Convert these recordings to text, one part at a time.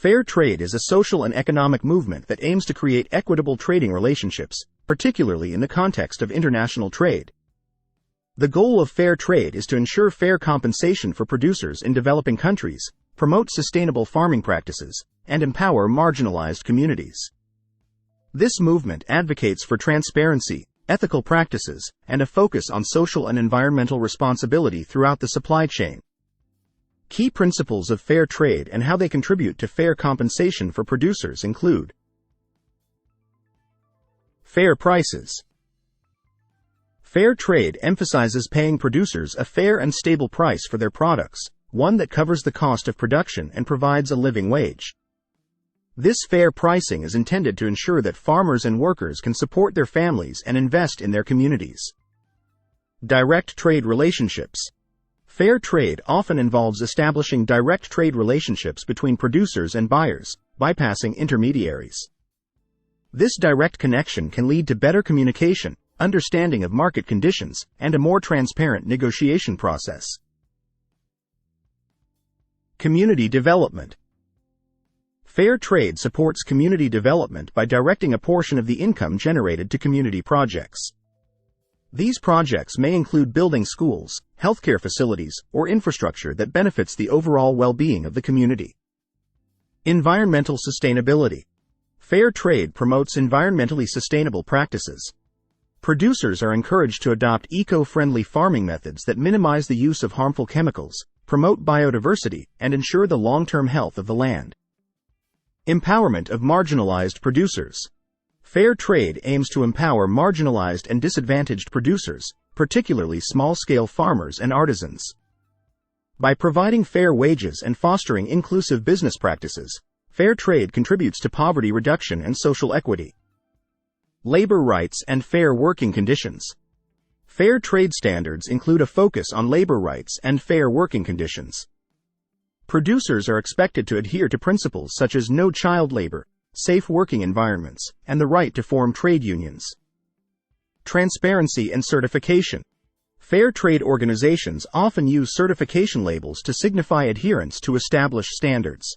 Fair trade is a social and economic movement that aims to create equitable trading relationships, particularly in the context of international trade. The goal of fair trade is to ensure fair compensation for producers in developing countries, promote sustainable farming practices, and empower marginalized communities. This movement advocates for transparency, ethical practices, and a focus on social and environmental responsibility throughout the supply chain. Key principles of fair trade and how they contribute to fair compensation for producers include: fair prices. Fair trade emphasizes paying producers a fair and stable price for their products, one that covers the cost of production and provides a living wage. This fair pricing is intended to ensure that farmers and workers can support their families and invest in their communities. Direct trade relationships. Fair trade often involves establishing direct trade relationships between producers and buyers, bypassing intermediaries. This direct connection can lead to better communication, understanding of market conditions, and a more transparent negotiation process. Community development. Fair trade supports community development by directing a portion of the income generated to community projects. These projects may include building schools, healthcare facilities, or infrastructure that benefits the overall well-being of the community. Environmental sustainability. Fair trade promotes environmentally sustainable practices. Producers are encouraged to adopt eco-friendly farming methods that minimize the use of harmful chemicals, promote biodiversity, and ensure the long-term health of the land. Empowerment of marginalized producers. Fair trade aims to empower marginalized and disadvantaged producers, particularly small-scale farmers and artisans. By providing fair wages and fostering inclusive business practices, fair trade contributes to poverty reduction and social equity. Labor rights and fair working conditions. Fair trade standards include a focus on labor rights and fair working conditions. Producers are expected to adhere to principles such as no child labor, safe working environments, and the right to form trade unions. Transparency and certification. Fair trade organizations often use certification labels to signify adherence to established standards.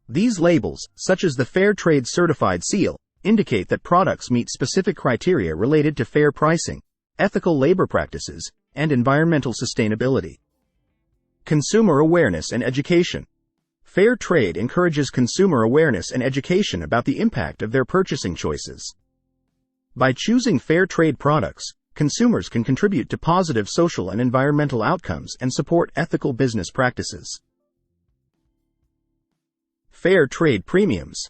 These labels, such as the Fair Trade Certified Seal, indicate that products meet specific criteria related to fair pricing, ethical labor practices, and environmental sustainability. Consumer awareness and education. Fair trade encourages consumer awareness and education about the impact of their purchasing choices. By choosing fair trade products, consumers can contribute to positive social and environmental outcomes and support ethical business practices. Fair trade premiums.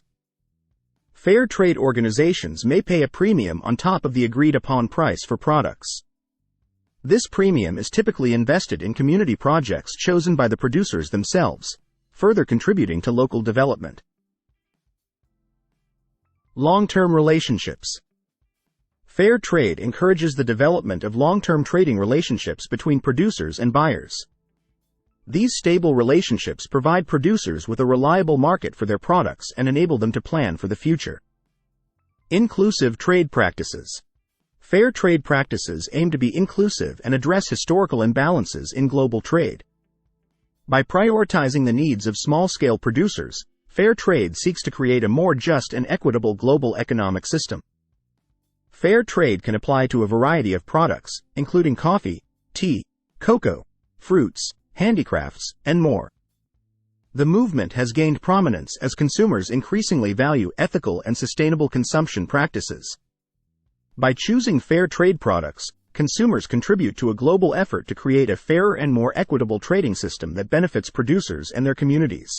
Fair trade organizations may pay a premium on top of the agreed-upon price for products. This premium is typically invested in community projects chosen by the producers themselves, further contributing to local development. Long-term relationships. Fair trade encourages the development of long-term trading relationships between producers and buyers. These stable relationships provide producers with a reliable market for their products and enable them to plan for the future. Inclusive trade practices. Fair trade practices aim to be inclusive and address historical imbalances in global trade. By prioritizing the needs of small-scale producers, fair trade seeks to create a more just and equitable global economic system. Fair trade can apply to a variety of products, including coffee, tea, cocoa, fruits, handicrafts, and more. The movement has gained prominence as consumers increasingly value ethical and sustainable consumption practices. By choosing fair trade products, consumers contribute to a global effort to create a fairer and more equitable trading system that benefits producers and their communities.